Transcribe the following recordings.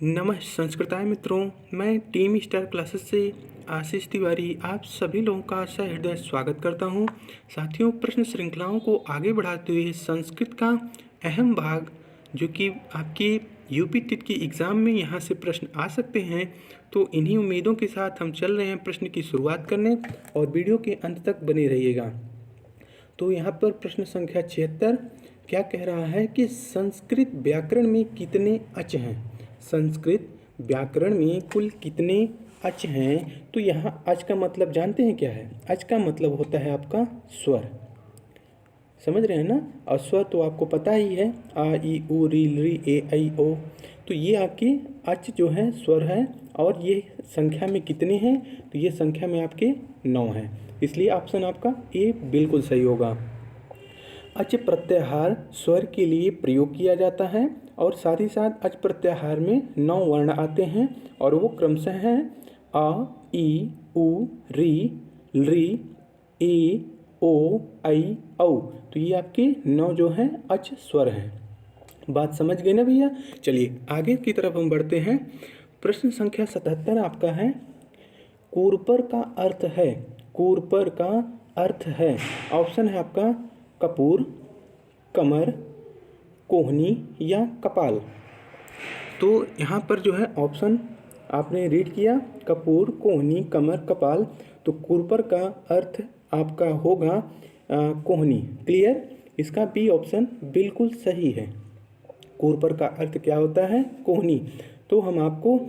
नमः संस्कृताय मित्रों, मैं टीम स्टार क्लासेस से आशीष तिवारी आप सभी लोगों का सहृदय स्वागत करता हूं। साथियों, प्रश्न श्रृंखलाओं को आगे बढ़ाते हुए संस्कृत का अहम भाग जो कि आपके यूपी टेट की एग्ज़ाम में यहां से प्रश्न आ सकते हैं, तो इन्हीं उम्मीदों के साथ हम चल रहे हैं प्रश्न की शुरुआत करने और वीडियो के अंत तक बने रहिएगा। तो यहाँ पर प्रश्न संख्या 76 क्या कह रहा है कि संस्कृत व्याकरण में कितने अच हैं। संस्कृत व्याकरण में कुल कितने अच हैं। तो यहाँ अच का मतलब जानते हैं क्या है? अच का मतलब होता है आपका स्वर, समझ रहे हैं ना। और स्वर तो आपको पता ही है, आ ई उ री री ए ऐ ओ। तो ये आपके अच जो है स्वर है, और ये संख्या में कितने हैं? तो ये संख्या में आपके 9 हैं, इसलिए ऑप्शन आपका ए बिल्कुल सही होगा। अच प्रत्याहार स्वर के लिए प्रयोग किया जाता है, और साथ ही साथ अच प्रत्याहार में 9 वर्ण आते हैं, और वो क्रमशः हैं आ ई उ री री ए ओ ऐ औ। तो ये आपके 9 जो हैं अच स्वर हैं। बात समझ गए ना भैया? चलिए आगे की तरफ हम बढ़ते हैं। प्रश्न संख्या 77 आपका है, कूर्पर का अर्थ है। कूर्पर का अर्थ है, ऑप्शन है आपका कपूर, कमर, कोहनी या कपाल। तो यहाँ पर जो है ऑप्शन आपने रीड किया, कपूर, कोहनी, कमर, कपाल। तो कूर्पर का अर्थ आपका होगा कोहनी। क्लियर? इसका बी ऑप्शन बिल्कुल सही है। कूर्पर का अर्थ क्या होता है? कोहनी। तो हम आपको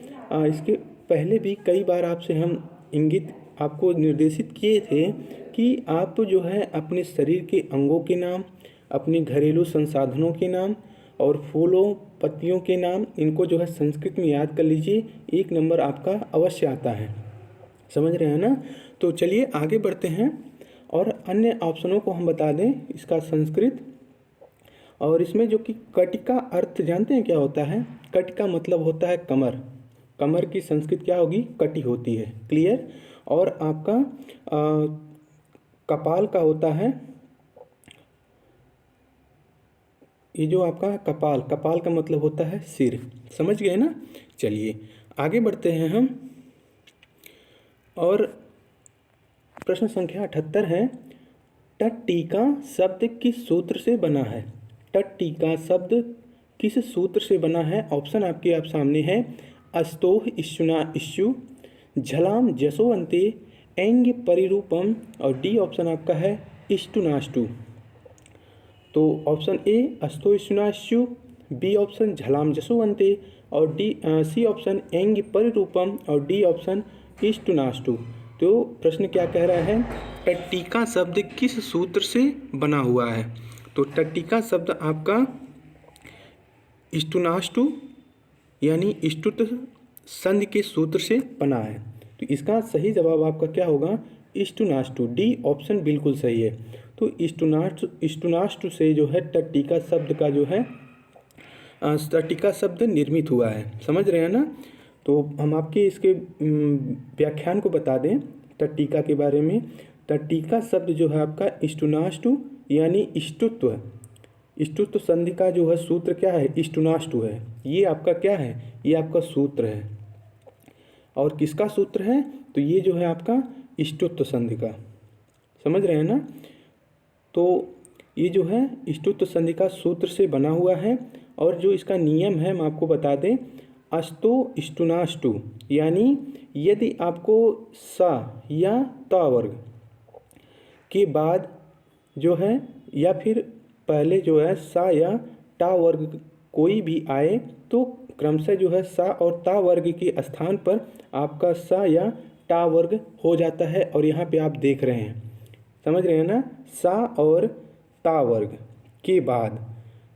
इसके पहले भी कई बार आपसे हम इंगित आपको निर्देशित किए थे कि आप जो है अपने शरीर के अंगों के नाम, अपने घरेलू संसाधनों के नाम और फूलों पत्तियों के नाम, इनको जो है संस्कृत में याद कर लीजिए, 1 नंबर आपका अवश्य आता है। समझ रहे हैं ना? तो चलिए आगे बढ़ते हैं और अन्य ऑप्शनों को हम बता दें इसका संस्कृत। और इसमें जो कि कटि का अर्थ जानते हैं क्या होता है? कटि का मतलब होता है कमर। कमर की संस्कृत क्या होगी? कटि होती है। क्लियर? और आपका कपाल का होता है, ये जो आपका कपाल, कपाल का मतलब होता है सिर। समझ गए ना? चलिए आगे बढ़ते हैं हम। और प्रश्न संख्या 78 है, टट्टिका शब्द किस सूत्र से बना है? टट्टिका शब्द किस सूत्र से बना है? ऑप्शन आपके आप सामने है, अस्तोह इष्णा इष्यु, झलाम जसोवंते, एंग परिरूपम, और डी ऑप्शन आपका है इष्टुनाष्टु। तो ऑप्शन ए अस्तो इष्टुनाष्यु, बी ऑप्शन झलाम जसोवंते, और सी ऑप्शन एंग परिरूपम, और डी ऑप्शन इष्टुनाष्टु। तो प्रश्न क्या कह रहा है? टट्टिका शब्द किस सूत्र से बना हुआ है? तो टट्टिका शब्द आपका इष्टुनाष्टु यानी इष्टुत संधि के सूत्र से बना है। तो इसका सही जवाब आपका क्या होगा? इष्टुनाष्टु। डी ऑप्शन बिल्कुल सही है। तो इष्टुनाष्टु से जो है टट्टिका शब्द का जो है टट्टिका शब्द निर्मित हुआ है। समझ रहे हैं ना? तो हम आपके इसके व्याख्यान को बता दें टट्टिका के बारे में। टट्टिका शब्द जो है आपका इष्टुनाष्टु यानी इष्टुत्व, इष्टुत्व संधि का जो है सूत्र क्या है? इष्टुनाष्टु है। ये आपका क्या है? ये आपका सूत्र है। और किसका सूत्र है? तो ये जो है आपका इष्टुत्व संधि का। समझ रहे हैं ना? तो ये जो है इष्टुत्व संधि का सूत्र से बना हुआ है। और जो इसका नियम है हम आपको बता दें, अस्तो इष्टुनाष्टु यानी यदि आपको सा या ता वर्ग के बाद जो है या फिर पहले जो है सा या टा वर्ग कोई भी आए, तो क्रमशः जो है सा और ता वर्ग के स्थान पर आपका सा या टा वर्ग हो जाता है। और यहाँ पे आप देख रहे हैं, समझ रहे हैं ना? सा और ता वर्ग के बाद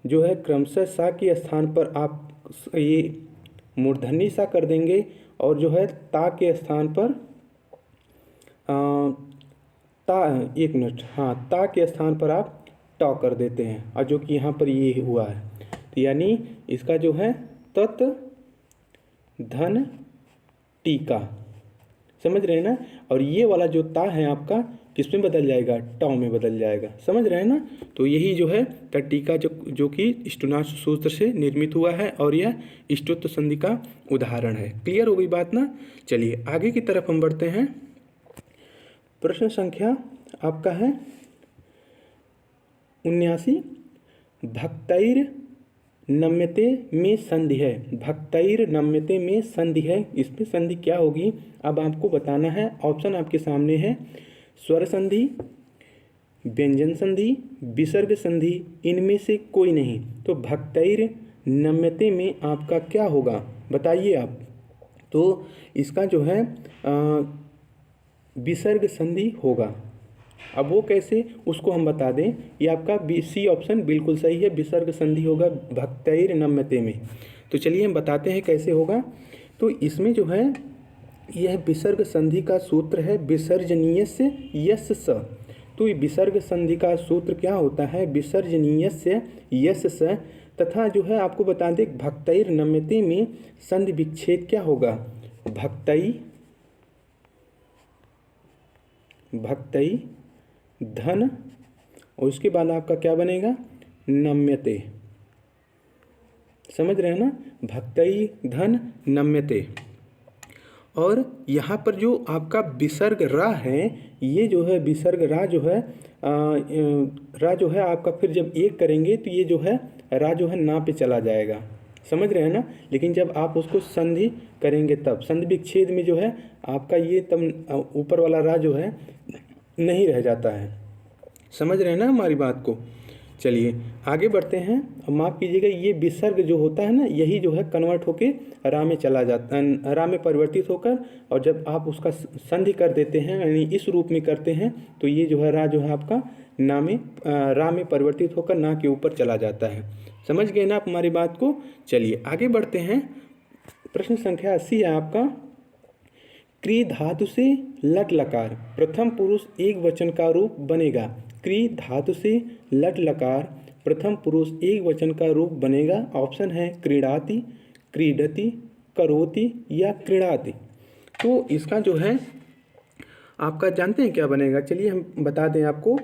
जो है क्रमशः सा के स्थान पर आप ये मूर्धन्य सा कर देंगे, और जो है ता के स्थान पर एक मिनट, हाँ, ता के स्थान पर आप टा कर देते हैं, और जो कि यहाँ पर ये हुआ है। तो यानी इसका जो है तत् धन टीका। समझ रहे हैं ना? और ये वाला जो ता है आपका किस में बदल जाएगा, टॉ में बदल जाएगा। समझ रहे हैं ना। तो यही जो है टट्टिका जो कि स्टुनार्स सूत्र से निर्मित हुआ है और यह ष्टुत्व संधि का उदाहरण है। क्लियर हो गई बात ना। चलिए आगे की तरफ हम बढ़ते हैं। प्रश्न संख्या आपका है 79। भक्तैर नम्यते में संधि है। भक्तैर नम्यते में संधि है, इसमें संधि क्या होगी अब आपको बताना है। ऑप्शन आपके सामने है, स्वर संधि, व्यंजन संधि, विसर्ग संधि, इनमें से कोई नहीं। तो भक्तैर नम्यते में आपका क्या होगा बताइए आप। तो इसका जो है विसर्ग संधि होगा। अब वो कैसे उसको हम बता दें। ये आपका सी ऑप्शन बिल्कुल सही है, विसर्ग संधि होगा भक्तैर नम्यते में। तो चलिए हम बताते हैं कैसे होगा। तो इसमें जो है यह विसर्ग संधि का सूत्र है विसर्जनीयस्य यस्य स। तो ये विसर्ग संधि का सूत्र क्या होता है, विसर्जनीयस्य यस्य स। तथा जो है आपको बता दें भक्तैर नम्यते में संधि विच्छेद क्या होगा, भक्तै धन और उसके बाद आपका क्या बनेगा, नम्यते। समझ रहे हैं ना, भक्तै धन नम्यते। और यहाँ पर जो आपका विसर्ग रा है, ये जो है विसर्ग रा जो है रा जो है आपका फिर जब एक करेंगे तो ये जो है रा जो है ना पे चला जाएगा। समझ रहे हैं ना। लेकिन जब आप उसको संधि करेंगे तब संधि विच्छेद में जो है आपका ये तब ऊपर वाला रा जो है नहीं रह जाता है। समझ रहे हैं ना हमारी बात को। चलिए आगे बढ़ते हैं। माफ़ कीजिएगा, ये विसर्ग जो होता है ना, यही जो है कन्वर्ट होके रा में चला जाता है, रा में परिवर्तित होकर, और जब आप उसका संधि कर देते हैं यानी इस रूप में करते हैं तो ये जो है रा जो है आपका ना में रा में परिवर्तित होकर ना के ऊपर चला जाता है। समझ गए ना आप हमारी बात को। चलिए आगे बढ़ते हैं। प्रश्न संख्या 80 है आपका, क्री धातु से लट लकार प्रथम पुरुष एक वचन का रूप बनेगा। क्री धातु से लट लकार प्रथम पुरुष एक वचन का रूप बनेगा। ऑप्शन है क्रीडाति, क्रीडति, करोति या क्रीडाति। तो इसका जो है आपका जानते हैं क्या बनेगा, चलिए हम बता दें आपको।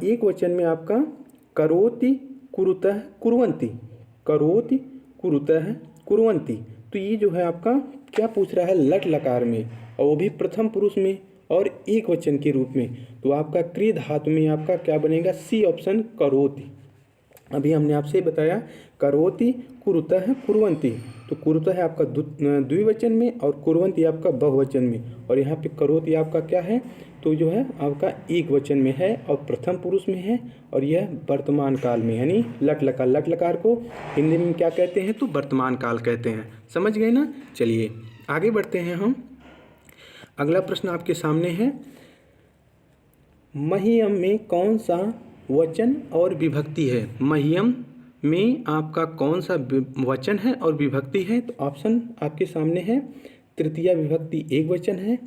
एक वचन में आपका करोति कुरुतः कुर्वन्ति, करोति कुरुतः कुर्वन्ति। तो ये जो है आपका क्या पूछ रहा है, लट लकार में, और वो भी प्रथम पुरुष में और एक वचन के रूप में। तो आपका क्री धातु में आपका क्या बनेगा, सी ऑप्शन करोति। अभी हमने आपसे बताया करोति कुरुतः कुर्वन्ति। तो कुरुतः आपका द्विवचन में और कुर्वन्ति आपका बहुवचन में, और यहाँ पे करोति आपका क्या है, तो जो है आपका एक वचन में है और प्रथम पुरुष में है, और यह वर्तमान काल में, यानी लट लकार। लट लकार को हिंदी में क्या कहते हैं, तो वर्तमान काल कहते हैं। समझ गए ना। चलिए आगे बढ़ते हैं हम। अगला प्रश्न आपके सामने है, मह्यम में कौन सा वचन और विभक्ति है। मह्यम में आपका कौन सा वचन है और विभक्ति है। तो ऑप्शन आपके सामने है, तृतीया विभक्ति एक वचन है,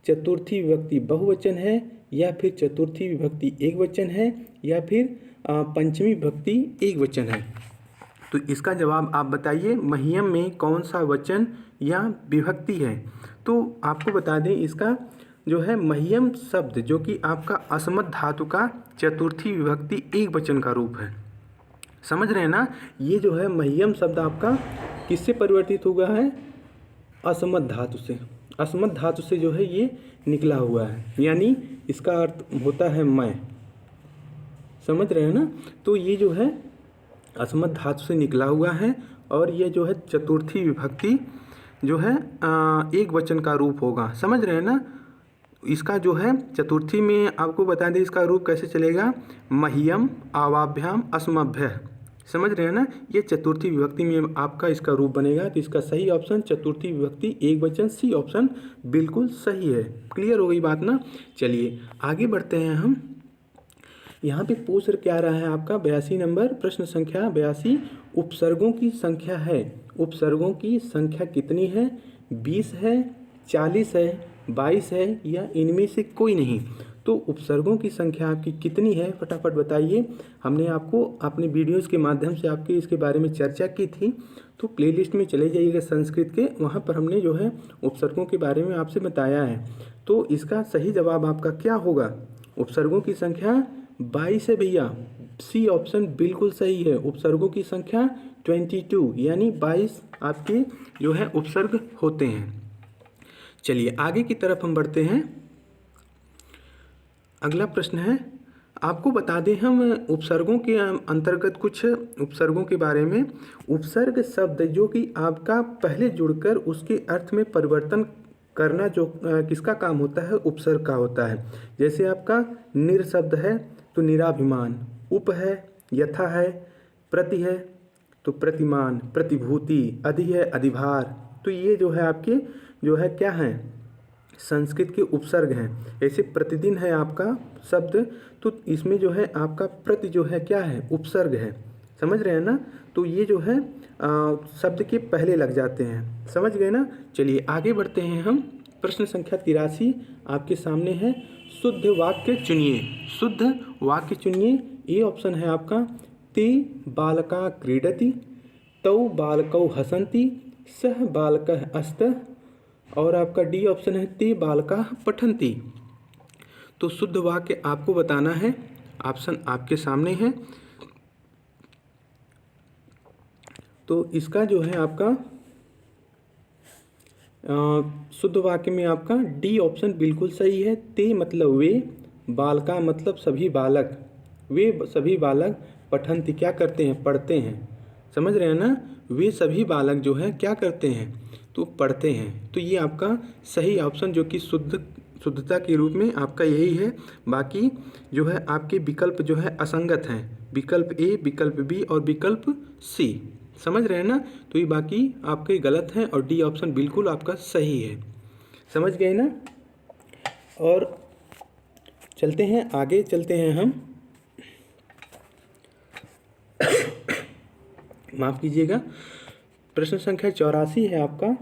चतुर्थी विभक्ति बहुवचन है, या फिर चतुर्थी विभक्ति एक वचन है, या फिर पंचमी विभक्ति एक वचन है। तो इसका जवाब आप बताइए, मह्यम में कौन सा वचन या विभक्ति है। तो आपको बता दें इसका जो है मह्यम शब्द जो कि आपका असमत धातु का चतुर्थी विभक्ति एक वचन का रूप है। समझ रहे हैं ना। ये जो है मह्यम शब्द आपका किससे परिवर्तित हुआ है, असमत धातु से। असमत धातु से जो है ये निकला हुआ है, यानी इसका अर्थ होता है मैं। समझ रहे हैं ना। तो ये जो है असमत धातु से निकला हुआ है, और ये जो है चतुर्थी विभक्ति जो है एक वचन का रूप होगा। समझ रहे हैं ना। इसका जो है चतुर्थी में आपको बता दें इसका रूप कैसे चलेगा, मह्यम आवाभ्याम अस्मभ्य। समझ रहे हैं ना। ये चतुर्थी विभक्ति में आपका इसका रूप बनेगा। तो इसका सही ऑप्शन चतुर्थी विभक्ति एक वचन, सी ऑप्शन बिल्कुल सही है। क्लियर हो गई बात ना। चलिए आगे बढ़ते हैं हम। यहाँ पे पूछ क्या रहा है आपका 82 नंबर, प्रश्न संख्या 82, उपसर्गों की संख्या है। उपसर्गों की संख्या कितनी है, 20 है, 40 है, 22 है, या इनमें से कोई नहीं। तो उपसर्गों की संख्या आपकी कितनी है, फटाफट बताइए। हमने आपको अपने वीडियोज़ के माध्यम से आपके इसके बारे में चर्चा की थी। तो प्लेलिस्ट में चले जाइएगा संस्कृत के, वहाँ पर हमने जो है उपसर्गों के बारे में आपसे बताया है। तो इसका सही जवाब आपका क्या होगा, उपसर्गों की संख्या 22 है भैया। सी ऑप्शन बिल्कुल सही है। उपसर्गों की संख्या 22 यानी 22 आपके जो है उपसर्ग होते हैं। चलिए आगे की तरफ हम बढ़ते हैं। अगला प्रश्न है, आपको बता दें हम उपसर्गों के अंतर्गत कुछ उपसर्गों के बारे में। उपसर्ग शब्द जो कि आपका पहले जुड़कर उसके अर्थ में परिवर्तन करना जो किसका काम होता है, उपसर्ग का होता है। जैसे आपका निर शब्द है तो निराभिमान, उप है यथा है, प्रति है तो प्रतिमान, प्रतिभूति, अधि है अधिभार। तो ये जो है आपके जो है क्या हैं, संस्कृत के उपसर्ग हैं। ऐसे प्रतिदिन है आपका शब्द, तो इसमें जो है आपका प्रति जो है क्या है, उपसर्ग है। समझ रहे हैं ना। तो ये जो है शब्द के पहले लग जाते हैं। समझ गए ना। चलिए आगे बढ़ते हैं हम। प्रश्न संख्या 83 आपके सामने है। शुद्ध वाक्य चुनिए। शुद्ध वाक्य चुनिए। ये ऑप्शन है आपका, ते बालका क्रीडति, तौ बालकौ हसन्ति, सह बालकः अस्तः, और आपका डी ऑप्शन है, ते बालका पठन्ति। तो शुद्ध वाक्य आपको बताना है। ऑप्शन आपके सामने है। तो इसका जो है आपका शुद्ध वाक्य में आपका डी ऑप्शन बिल्कुल सही है। ते मतलब वे, बालका मतलब सभी बालक, वे सभी बालक, पठन्ति क्या करते हैं, पढ़ते हैं। समझ रहे हैं ना। वे सभी बालक जो है क्या करते हैं, तो पढ़ते हैं। तो ये आपका सही ऑप्शन जो कि शुद्धता के रूप में आपका यही है। बाकी जो है आपके विकल्प जो है असंगत हैं। विकल्प ए, विकल्प बी और विकल्प सी। समझ रहे हैं ना। तो ये बाकी आपके गलत हैं और डी ऑप्शन बिल्कुल आपका सही है। समझ गए ना। और चलते हैं आगे, चलते हैं हम माफ़ कीजिएगा। प्रश्न संख्या 84 है आपका।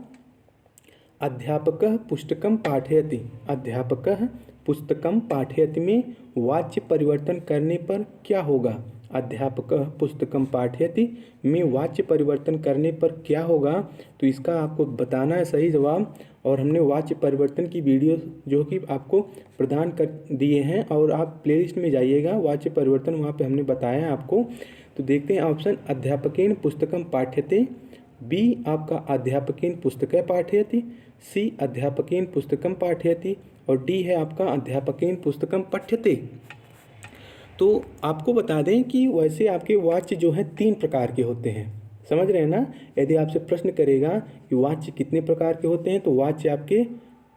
अध्यापकः पुस्तकं पाठयति। अध्यापकः पुस्तकं पाठयति में वाच्य परिवर्तन करने पर क्या होगा। अध्यापकः पुस्तकं पाठयति में वाच्य परिवर्तन करने पर क्या होगा। तो इसका आपको बताना है सही जवाब। और हमने वाच्य परिवर्तन की वीडियो जो कि आपको प्रदान कर दिए हैं, और आप प्लेलिस्ट में जाइएगा, वाच्य परिवर्तन वहाँ पे हमने बताया है आपको। तो देखते हैं ऑप्शन, अध्यापकेन पुस्तकं पाठ्यते, बी आपका अध्यापकेन पुस्तकं पाठयति, सी अध्यापकेन पुस्तकं पाठयति, और डी है आपका अध्यापकेन पुस्तकं पठ्यते। तो आपको बता दें कि वैसे आपके वाच्य जो है 3 प्रकार के होते हैं। समझ रहे हैं ना। यदि आपसे प्रश्न करेगा कि वाच्य कितने प्रकार के होते हैं, तो वाच्य आपके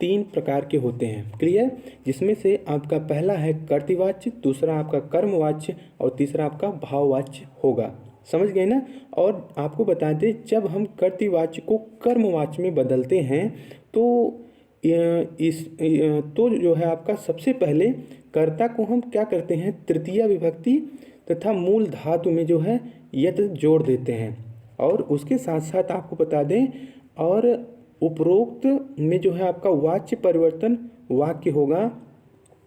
3 प्रकार के होते हैं। क्लियर। जिसमें से आपका पहला है कर्तृवाच्य, दूसरा आपका कर्मवाच्य और तीसरा आपका भाववाच्य होगा। समझ गए ना। और आपको बता दें, जब हम कर्तृवाच्य को कर्मवाच्य में बदलते हैं तो तो जो है आपका सबसे पहले कर्ता को हम क्या करते हैं, तृतीया विभक्ति तथा मूल धातु में जो है यत जोड़ देते हैं। और उसके साथ साथ आपको बता दें, और उपरोक्त में जो है आपका वाच्य परिवर्तन वाक्य होगा।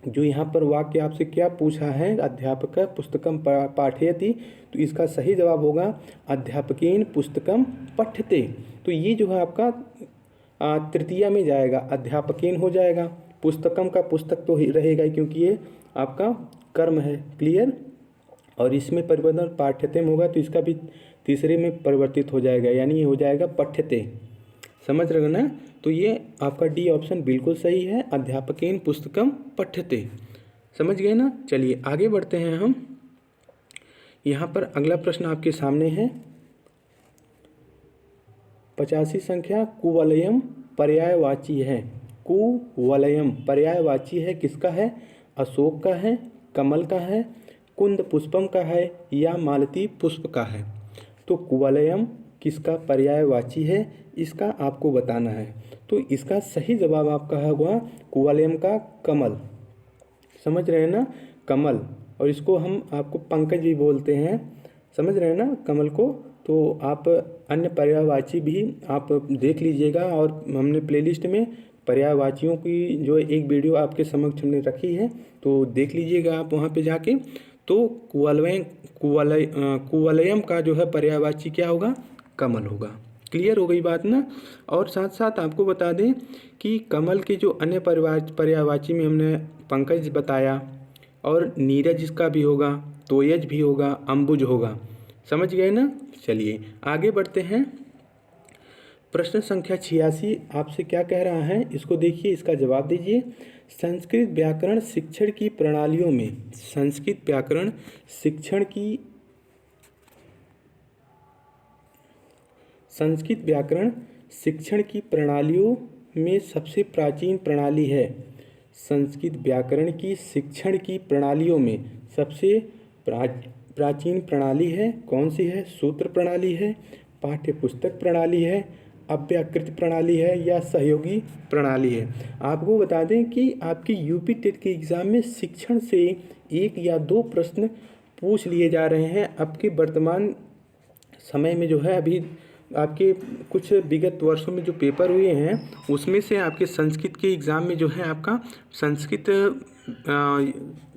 जो यहाँ पर वाक्य आपसे क्या पूछा है, अध्यापक पुस्तकं पाठयति, तो इसका सही जवाब होगा अध्यापकेन पुस्तकं पठ्यते। तो ये जो है आपका तृतीया में जाएगा, अध्यापकेन हो जाएगा। पुस्तकम का पुस्तक तो ही रहेगा क्योंकि ये आपका कर्म है। क्लियर। और इसमें परिवर्तन पाठ्यते में होगा, तो इसका भी तीसरे में परिवर्तित हो जाएगा, यानी ये हो जाएगा पठ्यते। समझ रहे हो ना। तो ये आपका डी ऑप्शन बिल्कुल सही है, अध्यापकेन पुस्तकं पठ्यते। समझ गए ना। चलिए आगे बढ़ते हैं हम। यहाँ पर अगला प्रश्न आपके सामने है। 85 संख्या, कुवलयम पर्यायवाची है। कुवलयम पर्यायवाची है, किसका है, अशोक का है, कमल का है, कुंद पुष्पम का है, या मालती पुष्प का है। तो कुवलयम किसका पर्यायवाची है, इसका आपको बताना है। तो इसका सही जवाब आपका होगा कुवलयम का कमल। समझ रहे हैं ना, कमल। और इसको हम आपको पंकज भी बोलते हैं। समझ रहे हैं ना कमल को। तो आप अन्य पर्यायवाची भी आप देख लीजिएगा, और हमने प्लेलिस्ट में पर्यायवाचियों की जो एक वीडियो आपके समक्ष हमने रखी है, तो देख लीजिएगा आप वहाँ पे जाके। तो कुवलयम का जो है पर्यायवाची क्या होगा, कमल होगा। क्लियर हो गई बात ना। और साथ साथ आपको बता दें कि कमल के जो अन्य पर्यायवाची में हमने पंकज बताया, और नीरज इसका भी होगा, तोयज भी होगा, अंबुज होगा। समझ गए ना। चलिए आगे बढ़ते हैं। प्रश्न संख्या 86 आपसे क्या कह रहा है, इसको देखिए, इसका जवाब दीजिए। संस्कृत व्याकरण शिक्षण की प्रणालियों में, संस्कृत व्याकरण शिक्षण की, संस्कृत व्याकरण शिक्षण की प्रणालियों में सबसे प्राचीन प्रणाली है। संस्कृत व्याकरण की शिक्षण की प्रणालियों में सबसे प्राचीन प्रणाली है, कौन सी है? सूत्र प्रणाली है, पाठ्य पुस्तक प्रणाली है, अव्याकृत प्रणाली है या सहयोगी प्रणाली है। आपको बता दें कि आपकी यूपी टेट के एग्ज़ाम में शिक्षण से 1 या 2 प्रश्न पूछ लिए जा रहे हैं। आपके वर्तमान समय में जो है, अभी आपके कुछ विगत वर्षों में जो पेपर हुए हैं उसमें से आपके संस्कृत के एग्ज़ाम में जो है आपका संस्कृत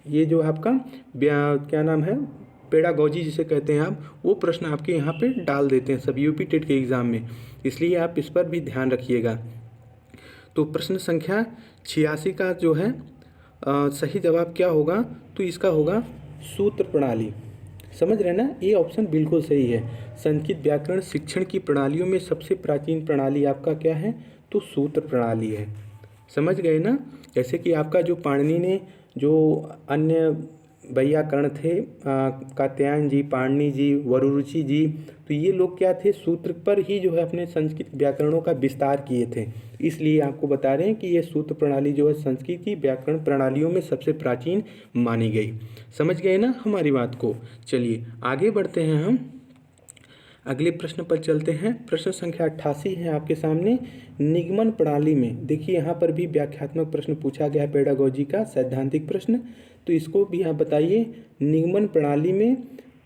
ये जो आपका क्या नाम है, पेडागोजी जिसे कहते हैं आप, वो प्रश्न आपके यहाँ पे डाल देते हैं सब यूपी टेट के एग्ज़ाम में, इसलिए आप इस पर भी ध्यान रखिएगा। तो प्रश्न संख्या 86 का जो है सही जवाब क्या होगा, तो इसका होगा सूत्र प्रणाली। समझ रहे ना, ये ऑप्शन बिल्कुल सही है। संस्कृत व्याकरण शिक्षण की प्रणालियों में सबसे प्राचीन प्रणाली आपका क्या है, तो सूत्र प्रणाली है। समझ गए ना। जैसे कि आपका जो पाणिनि ने जो अन्य वैयाकरण थे, कात्यायन जी, पाणिनि जी, वरुरुचि जी, तो ये लोग क्या थे, सूत्र पर ही जो है अपने संस्कृत व्याकरणों का विस्तार किए थे। इसलिए आपको बता रहे हैं कि ये सूत्र प्रणाली जो है संस्कृत की व्याकरण प्रणालियों में सबसे प्राचीन मानी गई। समझ गए ना हमारी बात को। चलिए आगे बढ़ते हैं, हम अगले प्रश्न पर चलते हैं। प्रश्न संख्या 88 है आपके सामने। निगमन प्रणाली में देखिए, यहाँ पर भी व्याख्यात्मक प्रश्न पूछा गया है, पेडागोजी का सैद्धांतिक प्रश्न, तो इसको भी आप बताइए। निगमन प्रणाली में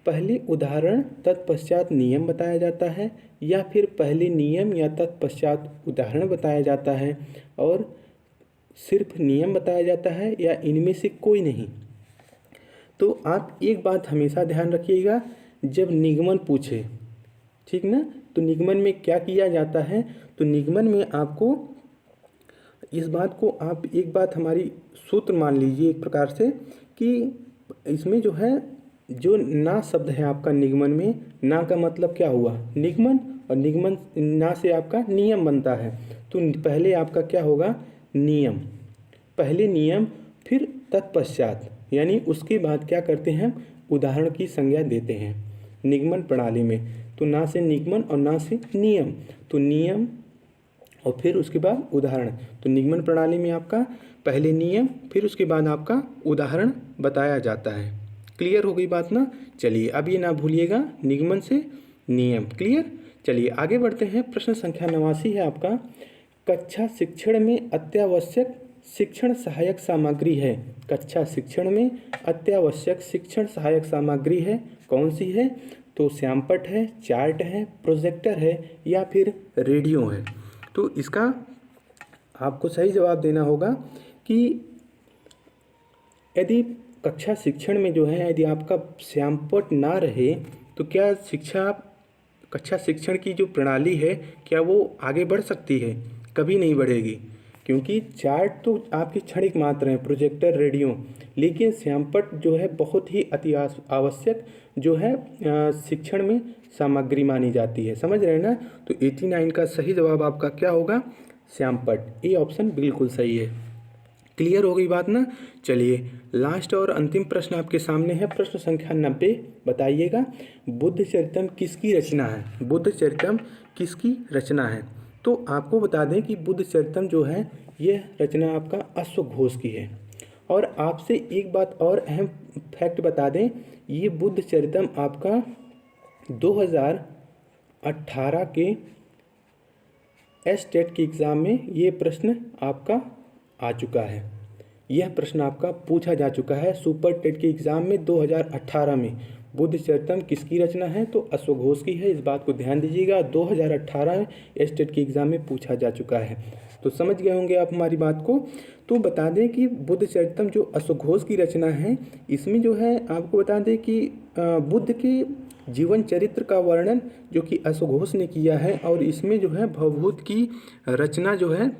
पहले उदाहरण तत्पश्चात नियम बताया जाता है, या फिर पहले नियम या तत्पश्चात उदाहरण बताया जाता है, और सिर्फ नियम बताया जाता है, या इनमें से कोई नहीं। तो आप एक बात हमेशा ध्यान रखिएगा, जब निगमन पूछे, ठीक ना, तो निगमन में क्या किया जाता है, तो निगमन में आपको इस बात को आप एक बात हमारी सूत्र मान लीजिए एक प्रकार से, कि इसमें जो है जो ना शब्द है आपका निगमन में, ना का मतलब क्या हुआ, निगमन, और निगमन ना से आपका नियम बनता है। तो पहले आपका क्या होगा, नियम, पहले नियम, फिर तत्पश्चात, यानी उसके बाद क्या करते हैं, उदाहरण की संज्ञा देते हैं निगमन प्रणाली में। तो ना से निगमन और ना से नियम, तो नियम और फिर उसके बाद उदाहरण। तो निगमन प्रणाली में आपका पहले नियम, फिर उसके बाद आपका उदाहरण बताया जाता है। क्लियर हो गई बात ना। चलिए अब ये ना भूलिएगा, निगमन से नियम, क्लियर। चलिए आगे बढ़ते हैं। प्रश्न संख्या 89 है आपका। कक्षा शिक्षण में अत्यावश्यक शिक्षण सहायक सामग्री है। कक्षा शिक्षण में अत्यावश्यक शिक्षण सहायक सामग्री है, कौन सी है, तो श्यामपट्ट है, चार्ट है, प्रोजेक्टर है, या फिर रेडियो है। तो इसका आपको सही जवाब देना होगा कि यदि कक्षा शिक्षण में जो है, यदि आपका श्यामपट्ट ना रहे तो क्या कक्षा शिक्षण की जो प्रणाली है क्या वो आगे बढ़ सकती है, कभी नहीं बढ़ेगी, क्योंकि चार्ट तो आपकी क्षणिक मात्र है, प्रोजेक्टर, रेडियो, लेकिन श्यामपट्ट जो है बहुत ही अति आवश्यक जो है शिक्षण में सामग्री मानी जाती है। समझ रहे हैं ना। तो 89 का सही जवाब आपका क्या होगा, श्यामपट्ट। ये ऑप्शन बिल्कुल सही है। क्लियर हो गई बात ना। चलिए लास्ट और अंतिम प्रश्न आपके सामने है। प्रश्न संख्या 90 बताइएगा। बुद्ध चरितम किसकी रचना है, बुद्ध चरितम किसकी रचना है। तो आपको बता दें कि बुद्ध चरितम जो है ये रचना आपका अश्वघोष की है। और आपसे एक बात और अहम फैक्ट बता दें, ये बुद्ध चरितम आपका 2018 के टेट के एग्ज़ाम में ये प्रश्न आपका आ चुका है। यह प्रश्न आपका पूछा जा चुका है सुपर टेट के एग्ज़ाम में 2018 में। बुद्ध चरितम किसकी रचना है, तो अश्वघोष की है। इस बात को ध्यान दीजिएगा, 2018 में टेट के एग्ज़ाम में पूछा जा चुका है। तो समझ गए होंगे आप हमारी बात को। तो बता दें कि बुद्ध चरितम जो अश्वघोष की रचना है, इसमें जो है आपको बता दें कि बुद्ध के जीवन चरित्र का वर्णन जो कि अश्वघोष ने किया है, और इसमें जो है भवभूत की रचना जो है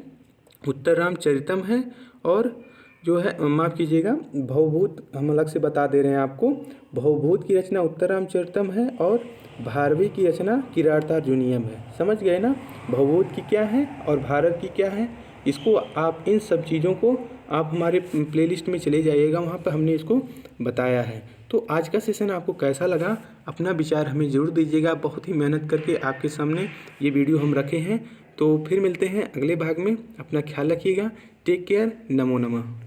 उत्तरराम चरितम है, और जो है माफ़ कीजिएगा, भवभूत हम अलग से बता दे रहे हैं आपको। भवभूत की रचना उत्तररामचरितम है और भारवी की रचना किरातार्जुनीयम है। समझ गए ना, भवभूत की क्या है और भारत की क्या है। इसको आप इन सब चीज़ों को आप हमारे प्लेलिस्ट में चले जाइएगा, वहाँ पर हमने इसको बताया है। तो आज का सेशन आपको कैसा लगा, अपना विचार हमें ज़रूर दीजिएगा। बहुत ही मेहनत करके आपके सामने ये वीडियो हम रखे हैं। तो फिर मिलते हैं अगले भाग में। अपना ख्याल रखिएगा। Take care. नमो नमः।